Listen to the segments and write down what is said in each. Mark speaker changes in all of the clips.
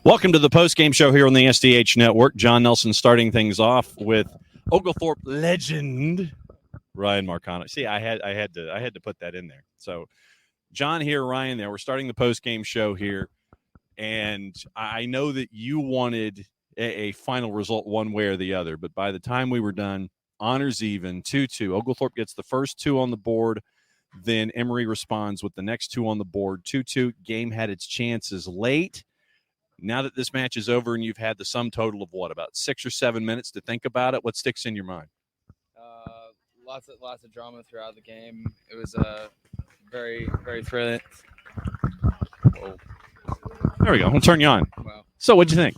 Speaker 1: Welcome to the postgame show here on the SDH Network. Jon Nelson starting things off with Oglethorpe legend Ryan Marcano. See, I had to put that in there. So, John here, Ryan there. We're starting the postgame show here, and I know that you wanted a final result one way or the other. But by the time we were done, honors even 2-2. Oglethorpe gets the first two on the board. Then Emory responds with the next two on the board. 2-2. Game had its chances late. Now that this match is over and you've had the sum total of what, about 6 or 7 minutes to think about it, what sticks in your mind?
Speaker 2: Lots of drama throughout the game. It was very, very thrilling. Whoa.
Speaker 1: There we go. We'll turn you on.
Speaker 2: Wow.
Speaker 1: So what'd you think?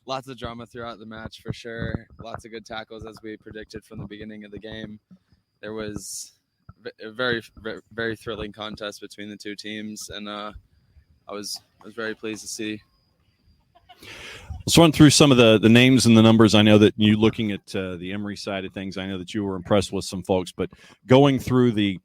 Speaker 2: Lots of drama throughout the match for sure. Lots of good tackles as we predicted from the beginning of the game. There was a very, very, very thrilling contest between the two teams, and I was very pleased to see.
Speaker 1: Let's run through some of the names and the numbers. I know that you looking at the Emory side of things, I know that you were impressed with some folks, but going through the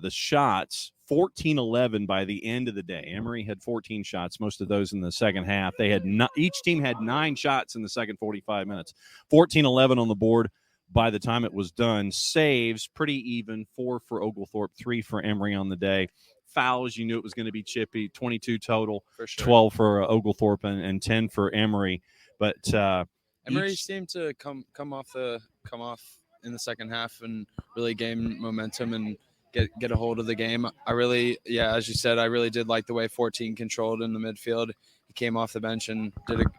Speaker 1: shots, 14-11 by the end of the day. Emory had 14 shots, most of those in the second half. They had each team had 9 shots in the second 45 minutes. 14-11 on the board by the time it was done. Saves, pretty even, 4 for Oglethorpe, 3 for Emory on the day. Fouls, you knew it was going to be chippy, 22 total, for sure. 12 for Oglethorpe and 10 for Emory. But
Speaker 2: Emory seemed to come off in the second half and really gain momentum and get a hold of the game. As you said, I really did like the way 14 controlled in the midfield. He came off the bench and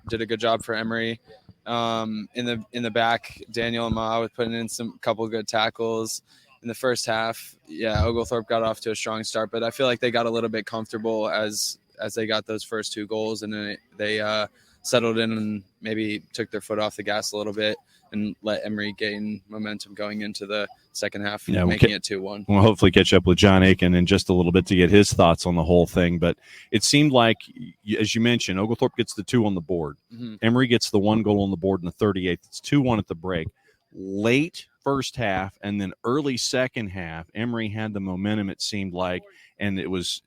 Speaker 2: did a good job for Emory. In the back, Daniel and Ma was putting in some couple good tackles. In the first half, Oglethorpe got off to a strong start, but I feel like they got a little bit comfortable as they got those first 2 goals, and then they settled in and maybe took their foot off the gas a little bit and let Emory gain momentum going into the second half, making it 2-1.
Speaker 1: We'll hopefully catch up with Jon Akin in just a little bit to get his thoughts on the whole thing, but it seemed like, as you mentioned, Oglethorpe gets the 2 on the board. Mm-hmm. Emory gets the 1 goal on the board in the 38th. It's 2-1 at the break. Late first half and then early second half, Emory had the momentum, it seemed like, and it was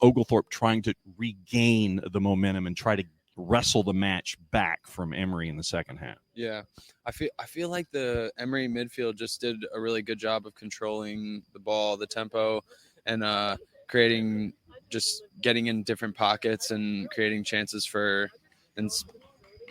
Speaker 1: Oglethorpe trying to regain the momentum and try to wrestle the match back from Emory in the second half.
Speaker 2: Yeah, I feel like the Emory midfield just did a really good job of controlling the ball, the tempo, and getting in different pockets and creating chances and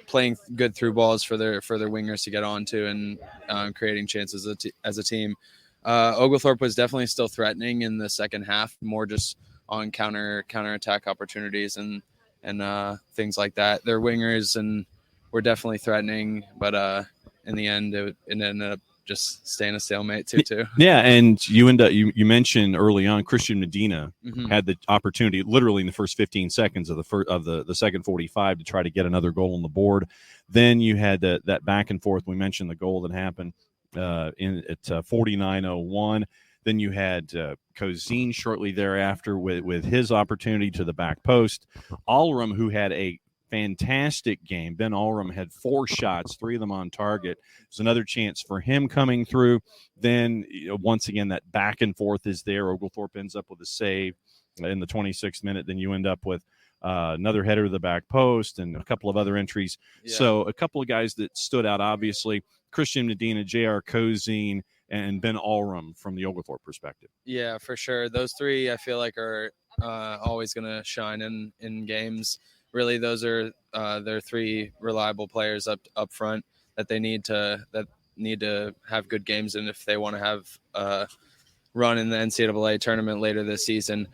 Speaker 2: playing good through balls for their wingers to get onto and creating chances as a team. Oglethorpe was definitely still threatening in the second half, more just on counterattack opportunities and things like that. Their wingers were definitely threatening, but in the end, it ended up just staying a stalemate 2-2.
Speaker 1: Yeah, and you mentioned early on Christian Medina had the opportunity literally in the first 15 seconds of the second 45 to try to get another goal on the board. Then you had that back and forth. We mentioned the goal that happened at 49:01. Then you had Cozine shortly thereafter with his opportunity to the back post. Allram, who had a fantastic game. Ben Allram had 4 shots, 3 of them on target. There's another chance for him coming through. Then, once again, that back and forth is there. Oglethorpe ends up with a save in the 26th minute. Then you end up with another header to the back post and a couple of other entries. Yeah. So a couple of guys that stood out, obviously, Christian Medina, J.R. Cozine, and Ben Allram from the Oglethorpe perspective.
Speaker 2: Yeah, for sure. Those 3, I feel like, are always going to shine in games. Really, those are their 3 reliable players up front that they need to have good games in if they want to have a run in the NCAA tournament later this season.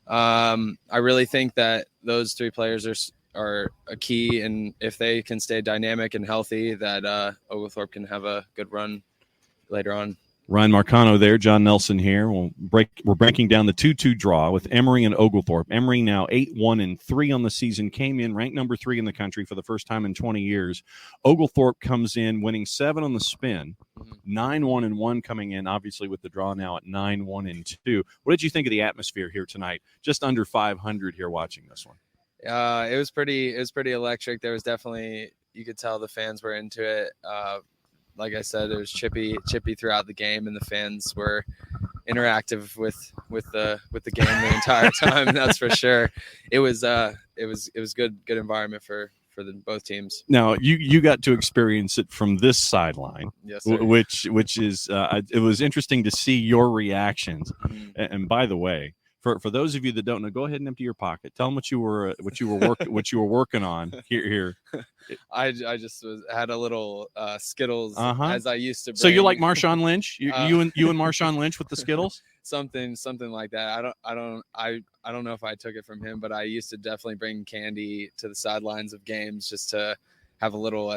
Speaker 2: I really think that those 3 players are a key, and if they can stay dynamic and healthy, that Oglethorpe can have a good run later on.
Speaker 1: Ryan Marcano there, Jon Nelson here. We're breaking down the 2-2 draw with Emory and Oglethorpe. Emory now 8-1-3 on the season, came in ranked number 3 in the country for the first time in 20 years. Oglethorpe comes in winning 7 on the spin, 9-1-1 coming in, obviously with the draw now at 9-1-2. What did you think of the atmosphere here tonight? Just under 500 here watching this one.
Speaker 2: It was pretty electric. There was definitely, you could tell the fans were into it. Like I said, it was chippy throughout the game, and the fans were interactive with the game the entire time. That's for sure. It was good environment for both teams.
Speaker 1: Now you got to experience it from this sideline,
Speaker 2: yes, sir.
Speaker 1: which is it was interesting to see your reactions.
Speaker 2: Mm-hmm.
Speaker 1: And by the way, for those of you that don't know, go ahead and empty your pocket. Tell them what you were working on here.
Speaker 2: I just had a little Skittles as I used to bring.
Speaker 1: So you're like Marshawn Lynch? You and Marshawn Lynch with the Skittles?
Speaker 2: Something like that. I don't know if I took it from him, but I used to definitely bring candy to the sidelines of games just to have a little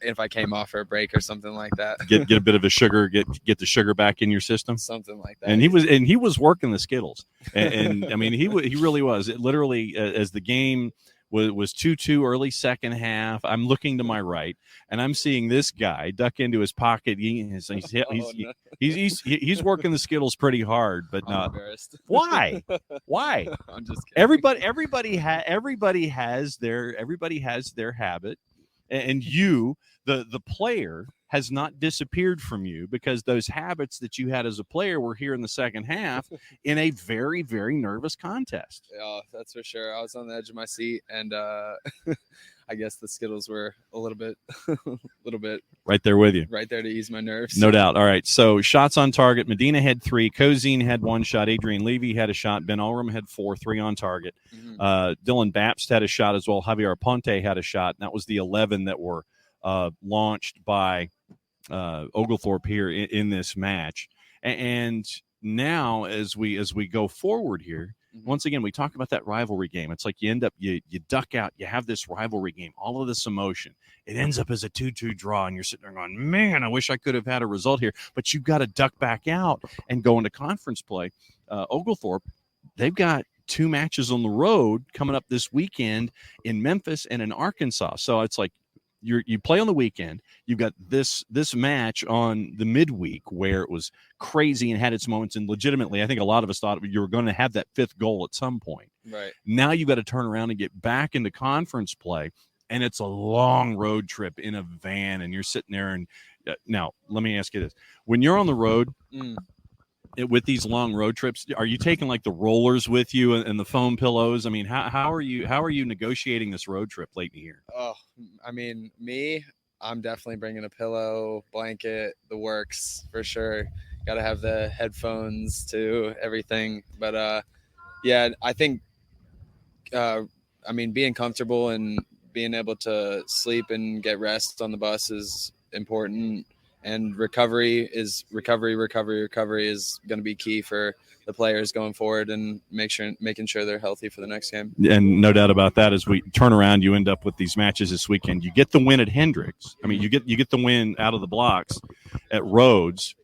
Speaker 2: if I came off for a break or something like that.
Speaker 1: Get a bit of a sugar, get the sugar back in your system.
Speaker 2: Something like that.
Speaker 1: And he was working the Skittles. And I mean, he really was. It literally, as the game was 2-2 early second half, I'm looking to my right and I'm seeing this guy duck into his pocket. He's working the Skittles pretty hard, but not. Why?
Speaker 2: I'm just kidding.
Speaker 1: Everybody has their habit, and you, the player, has not disappeared from you, because those habits that you had as a player were here in the second half in a very, very nervous contest.
Speaker 2: Yeah, that's for sure. I was on the edge of my seat, and I guess the Skittles were a little bit
Speaker 1: right there with you,
Speaker 2: right there to ease my nerves.
Speaker 1: No doubt. All right. So shots on target: Medina had 3, Cozine had 1 shot, Adrian Levy had a shot, Ben Ulram had 4, 3 on target. Mm-hmm. Dylan Bapst had a shot as well. Javier Ponte had a shot. And that was the 11 that were launched by Oglethorpe here in this match. And now as we go forward here, mm-hmm. once again, we talk about that rivalry game. It's like you duck out, you have this rivalry game, all of this emotion. It ends up as a 2-2 draw, and you're sitting there going, man, I wish I could have had a result here. But you've got to duck back out and go into conference play. Oglethorpe, they've got 2 matches on the road coming up this weekend in Memphis and in Arkansas. So it's like, you play on the weekend. You've got this match on the midweek where it was crazy and had its moments. And legitimately, I think a lot of us thought you were going to have that 5th goal at some point.
Speaker 2: Right.
Speaker 1: Now you've got to turn around and get back into conference play. And it's a long road trip in a van. And you're sitting there. And now let me ask you this. When you're on the road, with these long road trips, are you taking like the rollers with you and the foam pillows? I mean, how are you negotiating this road trip late in the year?
Speaker 2: Oh, I mean, I'm definitely bringing a pillow, blanket, the works for sure. Got to have the headphones too, everything. But yeah, I think, being comfortable and being able to sleep and get rest on the bus is important. And recovery is going to be key for the players going forward, and making sure they're healthy for the next game.
Speaker 1: And no doubt about that, as we turn around, you end up with these matches this weekend. You get the win at Hendricks. I mean, you get the win out of the blocks at Rhodes,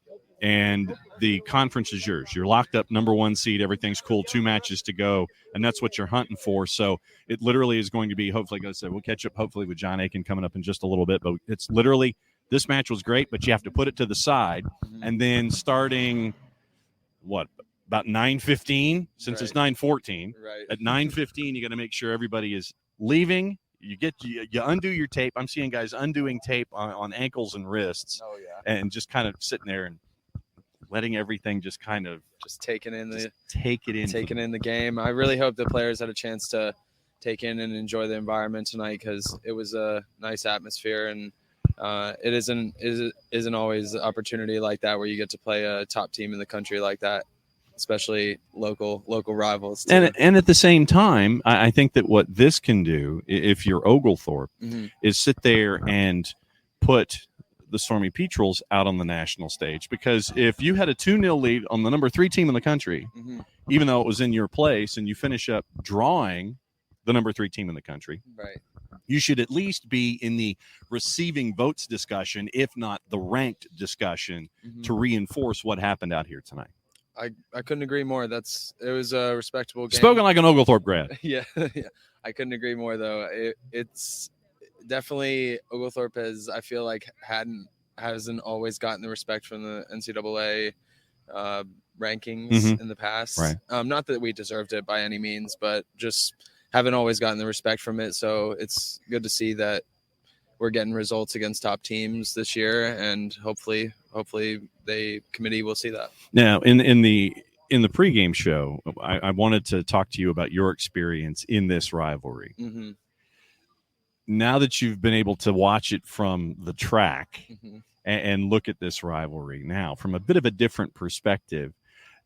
Speaker 1: and the conference is yours. You're locked up, number 1 seed. Everything's cool. 2 matches to go, and that's what you're hunting for. So it literally is going to be, hopefully, like I said, we'll catch up hopefully with Jon Akin coming up in just a little bit, but it's literally – this match was great, but you have to put it to the side. Mm-hmm. And then starting, about 9:15, since
Speaker 2: right.
Speaker 1: It's 9:14.
Speaker 2: Right.
Speaker 1: At 9:15, you got to make sure everybody is leaving. You undo your tape. I'm seeing guys undoing tape on ankles and wrists.
Speaker 2: Oh, yeah.
Speaker 1: And just kind of sitting there and letting everything just kind of
Speaker 2: taking in
Speaker 1: the
Speaker 2: game. I really hope the players had a chance to take in and enjoy the environment tonight, because it was a nice atmosphere, and it isn't always an opportunity like that where you get to play a top team in the country like that, especially local rivals too.
Speaker 1: And at the same time, I think that what this can do, if you're Oglethorpe, mm-hmm. is sit there and put the Stormy Petrels out on the national stage. Because if you had a 2-0 lead on the number 3 team in the country, mm-hmm. even though it was in your place, and you finish up drawing the number 3 team in the country,
Speaker 2: right,
Speaker 1: you should at least be in the receiving votes discussion, if not the ranked discussion, mm-hmm. to reinforce what happened out here tonight.
Speaker 2: I couldn't agree more. It was a respectable game.
Speaker 1: Spoken like an Oglethorpe grad.
Speaker 2: Yeah. I couldn't agree more, though. It's definitely Oglethorpe I feel like hasn't always gotten the respect from the NCAA rankings mm-hmm. in the past.
Speaker 1: Right.
Speaker 2: Not that we deserved it by any means, but just haven't always gotten the respect from it. So it's good to see that we're getting results against top teams this year, and hopefully the committee will see that.
Speaker 1: Now, in the pregame show, I wanted to talk to you about your experience in this rivalry.
Speaker 2: Mm-hmm.
Speaker 1: Now that you've been able to watch it from the track
Speaker 2: Mm-hmm.
Speaker 1: and look at this rivalry now from a bit of a different perspective,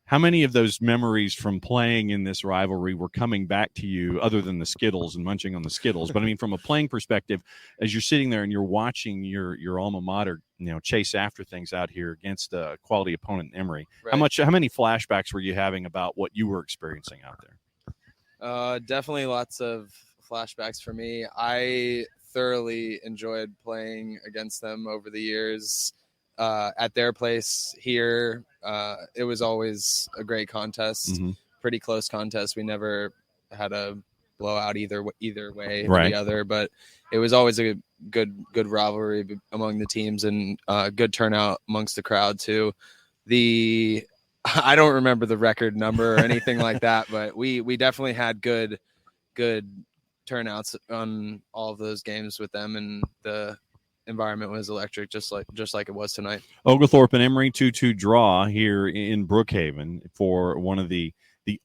Speaker 1: how many of those memories from playing in this rivalry were coming back to you, other than the Skittles and munching on the Skittles? But I mean, from a playing perspective, as you're sitting there and you're watching your alma mater, chase after things out here against a quality opponent in Emory,
Speaker 2: right.
Speaker 1: How many flashbacks were you having about what you were experiencing out there?
Speaker 2: Definitely lots of flashbacks for me. I thoroughly enjoyed playing against them over the years. At their place here, it was always a great contest,
Speaker 1: mm-hmm.
Speaker 2: Pretty close contest. We never had a blowout either way
Speaker 1: right.
Speaker 2: or the other, but it was always a good rivalry among the teams, and good turnout amongst the crowd too. I don't remember the record number or anything like that, but we definitely had good turnouts on all of those games with them, and the environment was electric, just like it was tonight.
Speaker 1: Oglethorpe and Emory 2-2 draw here in Brookhaven for one of the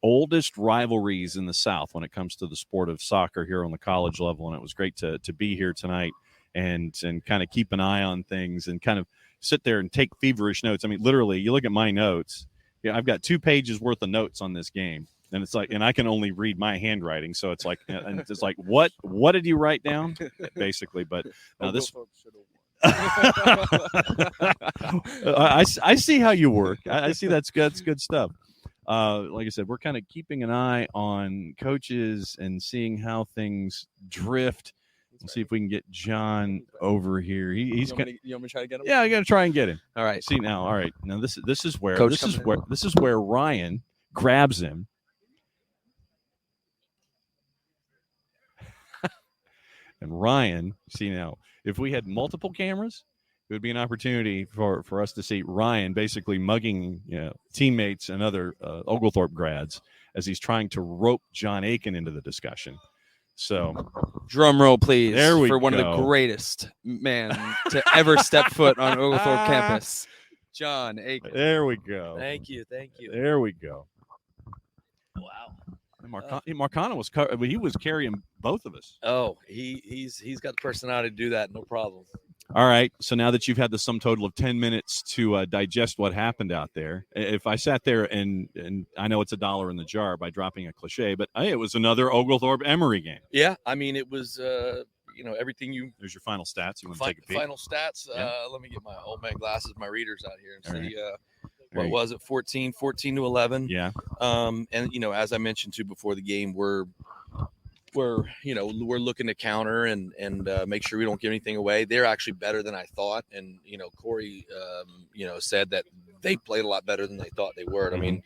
Speaker 1: oldest rivalries in the South when it comes to the sport of soccer here on the college level. And it was great to be here tonight and kind of keep an eye on things and kind of sit there and take feverish notes. I mean, literally, you look at my notes. Yeah, I've got 2 pages worth of notes on this game. And it's like, and I can only read my handwring, so it's like, and it's like, what did you write down, basically? But this, I see how you work. I see that's good stuff. Like I said, we're kind of keeping an eye on coaches and seeing how things drift. Let's see if we can get Jon over here. He's going.
Speaker 2: You want me to try to get him?
Speaker 1: Yeah, I got to try and get him.
Speaker 2: All right.
Speaker 1: See now. All right. Now this is where
Speaker 2: Coach
Speaker 1: this is where Ryan grabs him. And Ryan, see now, if we had multiple cameras, it would be an opportunity for us to see Ryan basically mugging teammates and other Oglethorpe grads as he's trying to rope Jon Akin into the discussion. So,
Speaker 2: drum roll, please,
Speaker 1: for
Speaker 2: one of the greatest men to ever step foot on Oglethorpe campus, Jon Akin.
Speaker 1: There we go.
Speaker 3: Thank you.
Speaker 1: There we go.
Speaker 3: Wow.
Speaker 1: Marcano was carrying both of us.
Speaker 3: Oh, he's got the personality to do that, no problem.
Speaker 1: All right. So now that you've had the sum total of 10 minutes to digest what happened out there, if I sat there and I know it's $1 in the jar by dropping a cliche, but it was another Oglethorpe Emory game.
Speaker 3: Yeah, I mean it was everything you.
Speaker 1: There's your final stats. You want to take a peek?
Speaker 3: Final stats.
Speaker 1: Yeah.
Speaker 3: Let me get my old man glasses, my readers out here, and
Speaker 1: all
Speaker 3: see.
Speaker 1: Right.
Speaker 3: What was it? 14-11.
Speaker 1: Yeah.
Speaker 3: And as I mentioned to before the game, we're looking to counter and make sure we don't give anything away. They're actually better than I thought, and Corey said that they played a lot better than they thought they were.
Speaker 1: Mm-hmm.
Speaker 3: I mean,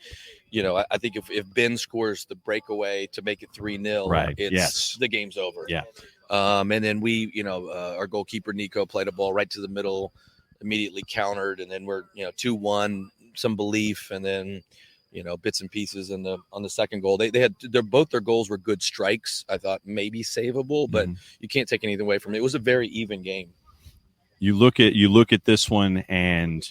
Speaker 3: I think if Ben scores the breakaway to make it 3-0,
Speaker 1: right,
Speaker 3: the game's over.
Speaker 1: Yeah.
Speaker 3: And then we, our goalkeeper Nico played a ball right to the middle, immediately countered, and then we're 2-1. Some belief, and then bits and pieces on the second goal. They had both their goals were good strikes. I thought maybe savable, but you can't take anything away from it. It was a very even game. You look
Speaker 1: at this one, and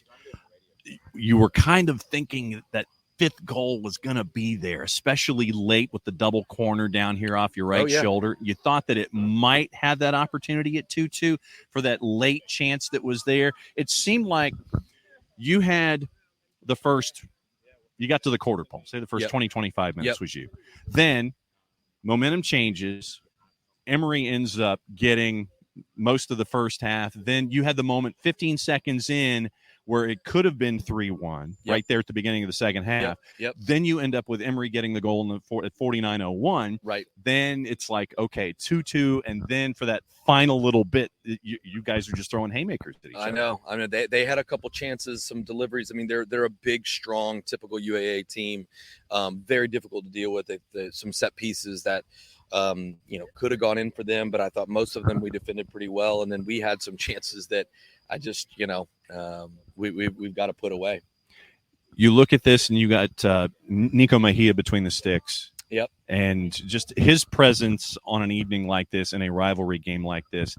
Speaker 1: you were kind of thinking that fifth goal was going to be there, especially late with the double corner down here off your right shoulder. You thought that it might have that opportunity at 2-2 for that late chance that was there. It seemed like you had you got to the quarter pole, say the first 20, 25 minutes was you. Then momentum changes. Emory ends up getting most of the first half. Then you had the moment 15 seconds in where it could have been 3-1 right there at the beginning of the second half. Then you end up with Emory getting the goal at 49:01.
Speaker 3: Right.
Speaker 1: Then it's like, okay, 2-2. And then for that final little bit, you guys are just throwing haymakers at each other.
Speaker 3: I know. I mean, they had a couple chances, some deliveries. I mean, they're a big, strong, typical UAA team. Very difficult to deal with. Some set pieces that could have gone in for them, but I thought most of them we defended pretty well. And then we had some chances that I just, we've got to put away.
Speaker 1: You look at this and you got Nico Mejia between the sticks.
Speaker 3: Yep.
Speaker 1: And just his presence on an evening like this in a rivalry game like this,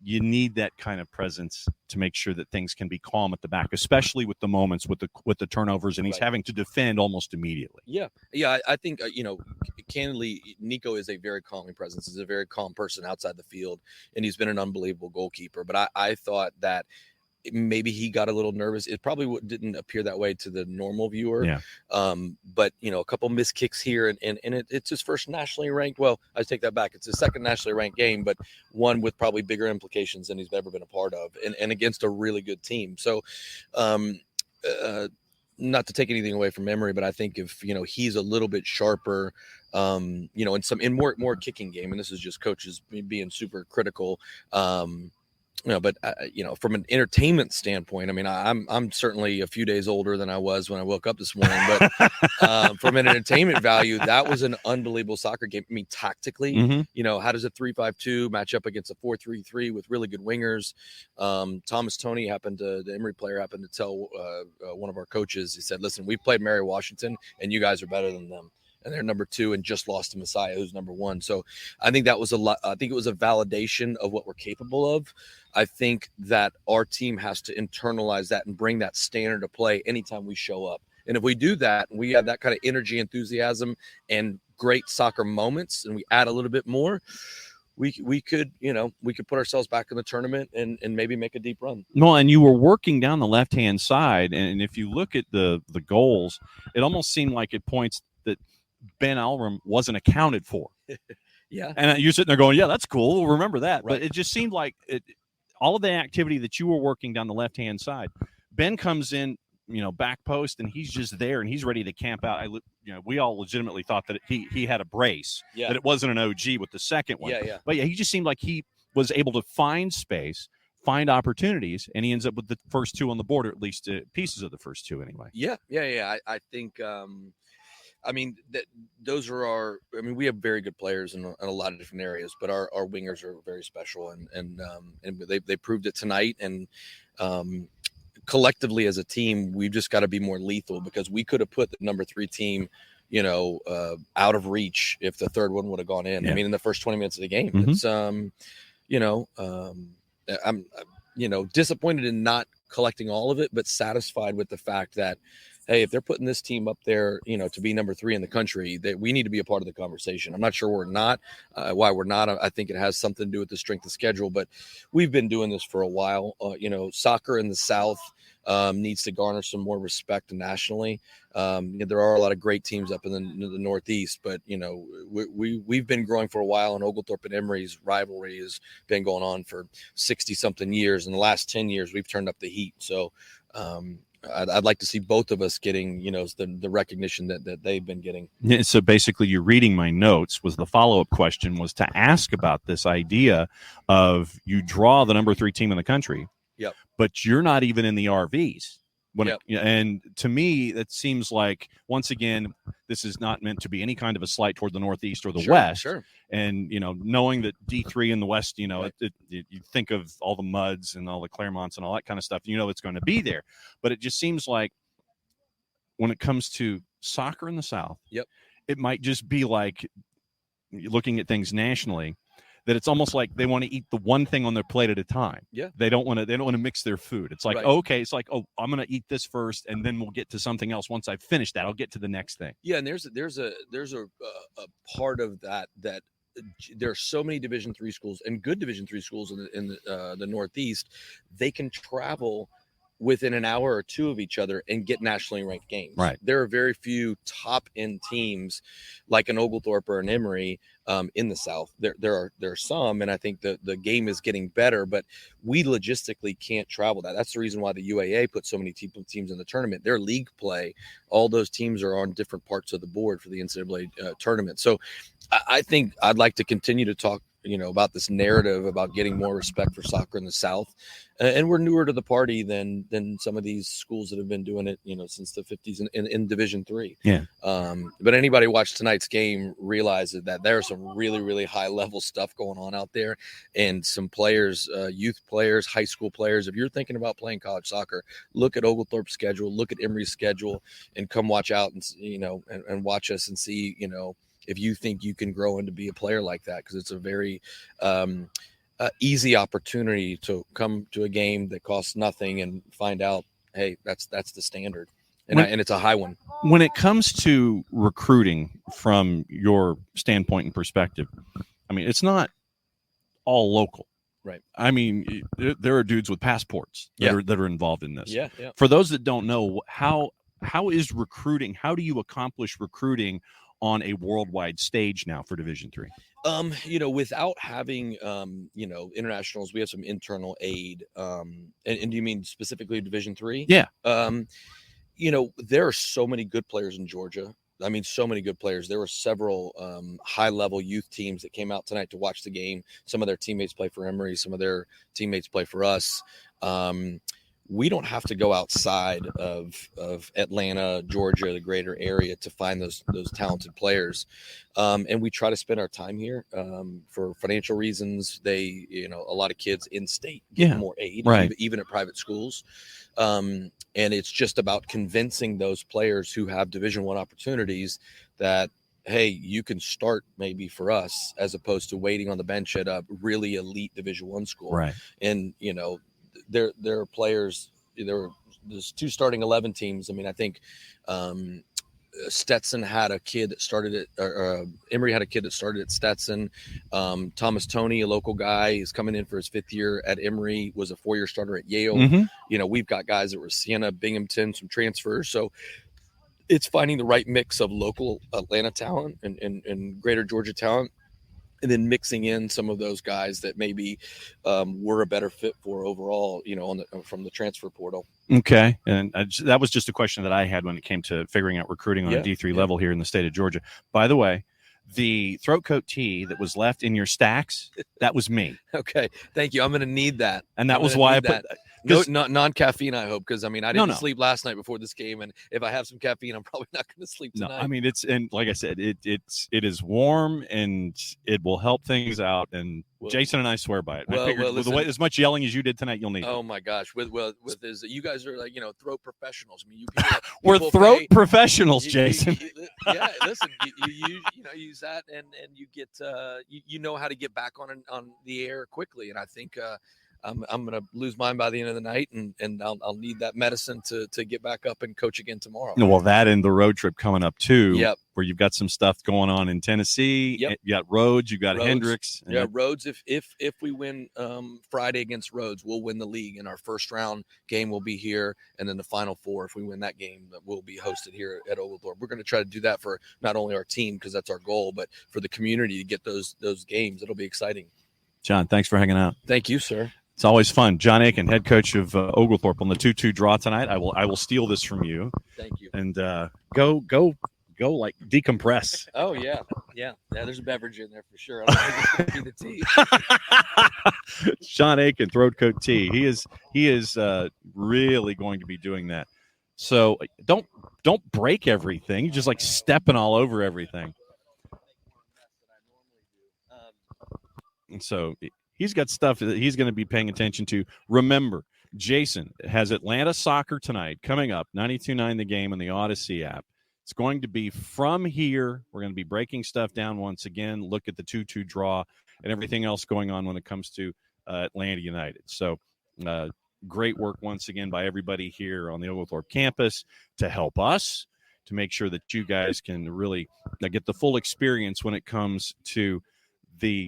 Speaker 1: you need that kind of presence to make sure that things can be calm at the back, especially with the moments with the turnovers, and he's having to defend almost immediately.
Speaker 3: Yeah. I think candidly, Nico is a very calming presence. He's a very calm person outside the field, and he's been an unbelievable goalkeeper. But I thought that maybe he got a little nervous. It probably didn't appear that way to the normal viewer.
Speaker 1: Yeah.
Speaker 3: But a couple missed kicks here, and it's his first nationally ranked. Well, I take that back. It's his second nationally ranked game, but one with probably bigger implications than he's ever been a part of, and against a really good team. So, not to take anything away from Emory, but I think if he's a little bit sharper, in more kicking game, and this is just coaches being super critical. But from an entertainment standpoint, I mean, I'm certainly a few days older than I was when I woke up this morning, but from an entertainment value, that was an unbelievable soccer game. I mean, tactically, how does a 3-5-2 match up against a 4-3-3 with really good wingers? Thomas Toney the Emory player happened to tell one of our coaches, he said, listen, we've played Mary Washington and you guys are better than them. And they're number 2 and just lost to Messiah, who's number 1. So I think that was I think it was a validation of what we're capable of. I think that our team has to internalize that and bring that standard of play anytime we show up. And if we do that, and we have that kind of energy, enthusiasm, and great soccer moments, and we add a little bit more, we could put ourselves back in the tournament and maybe make a deep run.
Speaker 1: Well, and you were working down the left-hand side, and if you look at the goals, it almost seemed like it points that Ben Alram wasn't accounted for.
Speaker 3: Yeah.
Speaker 1: And you're sitting there going, yeah, that's cool. We'll remember that.
Speaker 3: Right.
Speaker 1: But it just seemed like all of the activity that you were working down the left-hand side, Ben comes in, back post, and he's just there, and he's ready to camp out. We all legitimately thought that he had a brace, that it wasn't an OG with the second one.
Speaker 3: Yeah.
Speaker 1: But yeah, he just seemed like he was able to find space, find opportunities, and he ends up with the first 2 on the board, or at least pieces of the first 2 anyway.
Speaker 3: Yeah. I think those are we have very good players in a lot of different areas, but our wingers are very special, and they proved it tonight. And collectively as a team, we've just got to be more lethal, because we could have put the number 3 team, out of reach if the third one would have gone in. Yeah. I mean, in the first 20 minutes of the game, it's I'm disappointed in not collecting all of it, but satisfied with the fact that, hey, if they're putting this team up there, to be number 3 in the country, that we need to be a part of the conversation. I'm not sure we're not, why we're not. I think it has something to do with the strength of schedule, but we've been doing this for a while. Soccer in the South needs to garner some more respect nationally. There are a lot of great teams up in the Northeast, but we've been growing for a while, and Oglethorpe and Emory's rivalry has been going on for 60 something years. In the last 10 years, we've turned up the heat. So I'd like to see both of us getting, the recognition that they've been getting.
Speaker 1: Yeah, so basically, you're reading my notes. Was the follow-up question was to ask about this idea of you draw the number 3 team in the country,
Speaker 3: yep,
Speaker 1: but you're not even in the RVs.
Speaker 3: Yep.
Speaker 1: And to me, that seems like, once again, this is not meant to be any kind of a slight toward the Northeast or the West.
Speaker 3: Sure.
Speaker 1: And, knowing that D3 in the West,
Speaker 3: right,
Speaker 1: you think of all the Muds and all the Claremonts and all that kind of stuff, it's going to be there. But it just seems like when it comes to soccer in the South,
Speaker 3: yep,
Speaker 1: it might just be like, looking at things nationally, that it's almost like they want to eat the one thing on their plate at a time.
Speaker 3: Yeah.
Speaker 1: They don't want to mix their food. It's like,
Speaker 3: right,
Speaker 1: okay, it's like, oh, I'm going to eat this first, and then we'll get to something else. Once I've finished that, I'll get to the next thing.
Speaker 3: Yeah. And there's a part of that there are so many Division III schools, and good Division III schools in the Northeast. They can travel within an hour or 2 of each other and get nationally ranked games.
Speaker 1: Right.
Speaker 3: There are very few top end teams like an Oglethorpe or an Emory in the South. There are some, and I think the game is getting better, but we logistically can't travel that. That's the reason why the UAA put so many teams in the tournament. Their league play, all those teams are on different parts of the board for the NCAA tournament. So I think I'd like to continue to talk about this narrative about getting more respect for soccer in the South. And we're newer to the party than some of these schools that have been doing it, since the 50s in Division III.
Speaker 1: Yeah.
Speaker 3: But anybody watched tonight's game realizes that there's some really, really high level stuff going on out there, and some players, youth players, high school players. If you're thinking about playing college soccer, look at Oglethorpe's schedule, look at Emory's schedule, and come watch out and and watch us and see, if you think you can grow into be a player like that, because it's a very easy opportunity to come to a game that costs nothing and find out, hey, that's the standard, and it's a high one.
Speaker 1: When it comes to recruiting from your standpoint and perspective, I mean, it's not all local.
Speaker 3: Right.
Speaker 1: I mean, there are dudes with passports that are involved in this.
Speaker 3: Yeah.
Speaker 1: For those that don't know, how is recruiting? How do you accomplish recruiting on a worldwide stage now for Division III?
Speaker 3: Without having internationals, we have some internal aid. And do you mean specifically Division III?
Speaker 1: Yeah.
Speaker 3: There are so many good players in Georgia. I mean, so many good players. There were several high-level youth teams that came out tonight to watch the game. Some of their teammates play for Emory. Some of their teammates play for us. We don't have to go outside of Atlanta, Georgia, the greater area to find those talented players. And we try to spend our time here for financial reasons. A lot of kids in state get more aid,
Speaker 1: right,
Speaker 3: even at private schools. And it's just about convincing those players who have Division I opportunities that, hey, you can start maybe for us as opposed to waiting on the bench at a really elite Division I school.
Speaker 1: Right.
Speaker 3: And, there are players, there's 2 starting 11 teams. I mean, I think Stetson had a kid that started at Emory had a kid that started at Stetson. Thomas Toney, a local guy, is coming in for his 5th year at Emory, was a 4-year starter at Yale.
Speaker 1: Mm-hmm.
Speaker 3: We've got guys that were Siena, Binghamton, some transfers. So it's finding the right mix of local Atlanta talent and greater Georgia talent, and then mixing in some of those guys that maybe were a better fit for overall, from the transfer portal.
Speaker 1: Okay. And that was just a question that I had when it came to figuring out recruiting on a D3 level here in the state of Georgia. By the way, the throat coat tee that was left in your stacks, that was me.
Speaker 3: Okay. Thank you. I'm going to need that.
Speaker 1: And that was why I put
Speaker 3: no, not non-caffeine, I hope, because I didn't sleep last night before this game, and if I have some caffeine, I'm probably not going to sleep tonight.
Speaker 1: No, I mean, and like I said, it is warm and it will help things out. And Jason and I swear by it. I figured with as much yelling as you did tonight, you'll need.
Speaker 3: Oh my gosh! With this, you guys are like throat professionals. I mean,
Speaker 1: we're throat professionals, Jason.
Speaker 3: Listen, you use that, and you get you know how to get back on the air quickly, and I think. I'm going to lose mine by the end of the night, and I'll need that medicine to get back up and coach again tomorrow.
Speaker 1: Well, that and the road trip coming up too.
Speaker 3: Yep.
Speaker 1: Where you've got some stuff going on in Tennessee.
Speaker 3: Yep.
Speaker 1: You got Rhodes. You got Hendricks.
Speaker 3: Rhodes. If we win Friday against Rhodes, we'll win the league, and our first round game will be here, and then the Final Four. If we win that game, will be hosted here at Oglethorpe. We're going to try to do that for not only our team, because that's our goal, but for the community to get those games. It'll be exciting.
Speaker 1: John, thanks for hanging out.
Speaker 3: Thank you, sir.
Speaker 1: It's always fun. Jon Akin, head coach of Oglethorpe, on the 2-2 draw tonight. I will steal this from you.
Speaker 3: Thank you.
Speaker 1: And go like decompress.
Speaker 3: Oh yeah. There's a beverage in there for sure. I don't think it's going to be the tea.
Speaker 1: Jon Akin, throat coat tea. He is really going to be doing that. So don't break everything. You're just like stepping all over everything. And so he's got stuff that he's going to be paying attention to. Remember, Jason has Atlanta soccer tonight coming up, 92.9 The Game on the Odyssey app. It's going to be from here. We're going to be breaking stuff down once again, look at the 2-2 draw and everything else going on when it comes to Atlanta United. So great work once again by everybody here on the Oglethorpe campus to help us, to make sure that you guys can really get the full experience when it comes to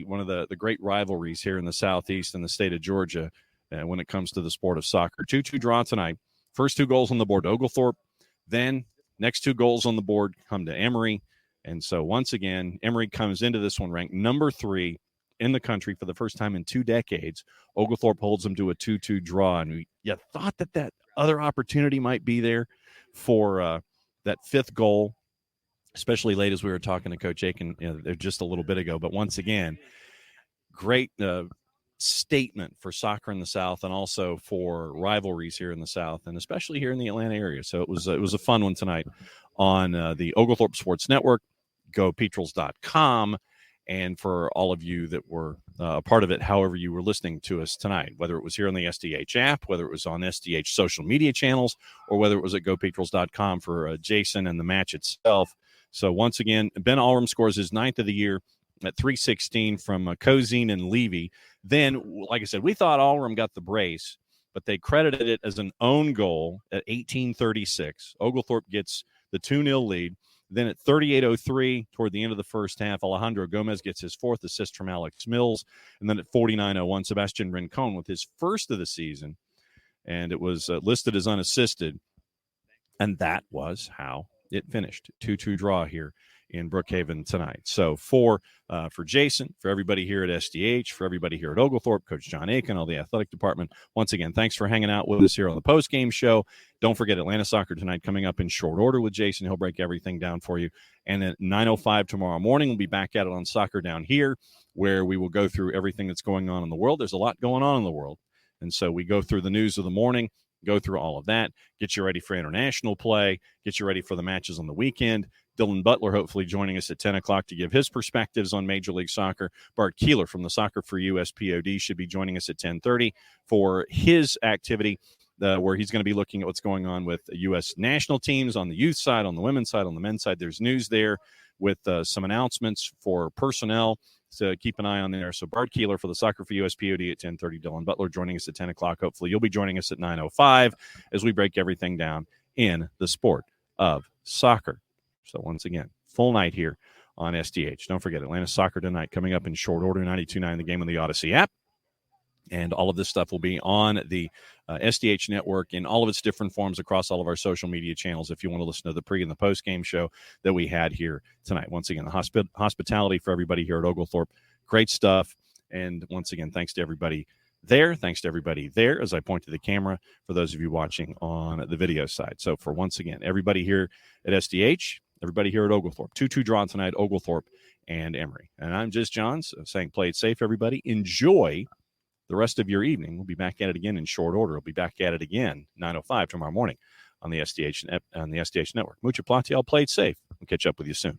Speaker 1: one of the great rivalries here in the Southeast and the state of Georgia when it comes to the sport of soccer. 2-2 draw tonight. First 2 goals on the board to Oglethorpe. Then next 2 goals on the board come to Emory. And so once again, Emory comes into this one ranked number 3 in the country for the first time in 2 decades. Oglethorpe holds them to a 2-2 draw. And you thought that other opportunity might be there for that 5th goal, especially late as we were talking to Coach Akin just a little bit ago. But once again, great statement for soccer in the South and also for rivalries here in the South and especially here in the Atlanta area. So it was a fun one tonight on the Oglethorpe Sports Network, gopetrels.com, and for all of you that were a part of it, however you were listening to us tonight, whether it was here on the SDH app, whether it was on SDH social media channels, or whether it was at gopetrels.com for Jason and the match itself. So once again, Ben Allrum scores his 9th of the year at 316 from Cozine and Levy. Then, like I said, we thought Allram got the brace, but they credited it as an own goal at 18:36. Oglethorpe gets the 2-0 lead. Then at 38:03, toward the end of the first half, Alejandro Gomez gets his 4th assist from Alex Mills. And then at 49:01, Sebastian Rincon with his first of the season. And it was listed as unassisted. And that was how it finished. 2-2 draw here in Brookhaven tonight. So for Jason, for everybody here at SDH, for everybody here at Oglethorpe, Coach Jon Akin, all the athletic department, once again, thanks for hanging out with us here on the postgame show. Don't forget Atlanta Soccer tonight coming up in short order with Jason. He'll break everything down for you. And at 9:05 tomorrow morning, we'll be back at it on Soccer Down here, where we will go through everything that's going on in the world. There's a lot going on in the world. And so we go through the news of the morning, go through all of that, get you ready for international play, get you ready for the matches on the weekend. Dylan Butler hopefully joining us at 10 o'clock to give his perspectives on Major League Soccer. Bart Keeler from the Soccer for You SPOD should be joining us at 10:30 for his activity where he's going to be looking at what's going on with U.S. national teams on the youth side, on the women's side, on the men's side. There's news there with some announcements for personnel. So keep an eye on there. So Bart Keeler for the Soccer for US POD at 10:30. Dylan Butler joining us at 10 o'clock. Hopefully you'll be joining us at 9:05 as we break everything down in the sport of soccer. So once again, full night here on SDH. Don't forget Atlanta Soccer tonight coming up in short order, 92.9 the game on the Odyssey app. And all of this stuff will be on the SDH Network in all of its different forms across all of our social media channels if you want to listen to the pre- and the post-game show that we had here tonight. Once again, the hospitality for everybody here at Oglethorpe. Great stuff. And once again, thanks to everybody there. Thanks to everybody there as I point to the camera for those of you watching on the video side. So for once again, everybody here at SDH, everybody here at Oglethorpe. 2-2 draw tonight, Oglethorpe and Emory. And I'm just Jon saying play it safe, everybody. Enjoy the rest of your evening. We'll be back at it again in short order. We'll be back at it again 9:05 tomorrow morning on the SDH Network. Mucha platiel, play it safe. We'll catch up with you soon.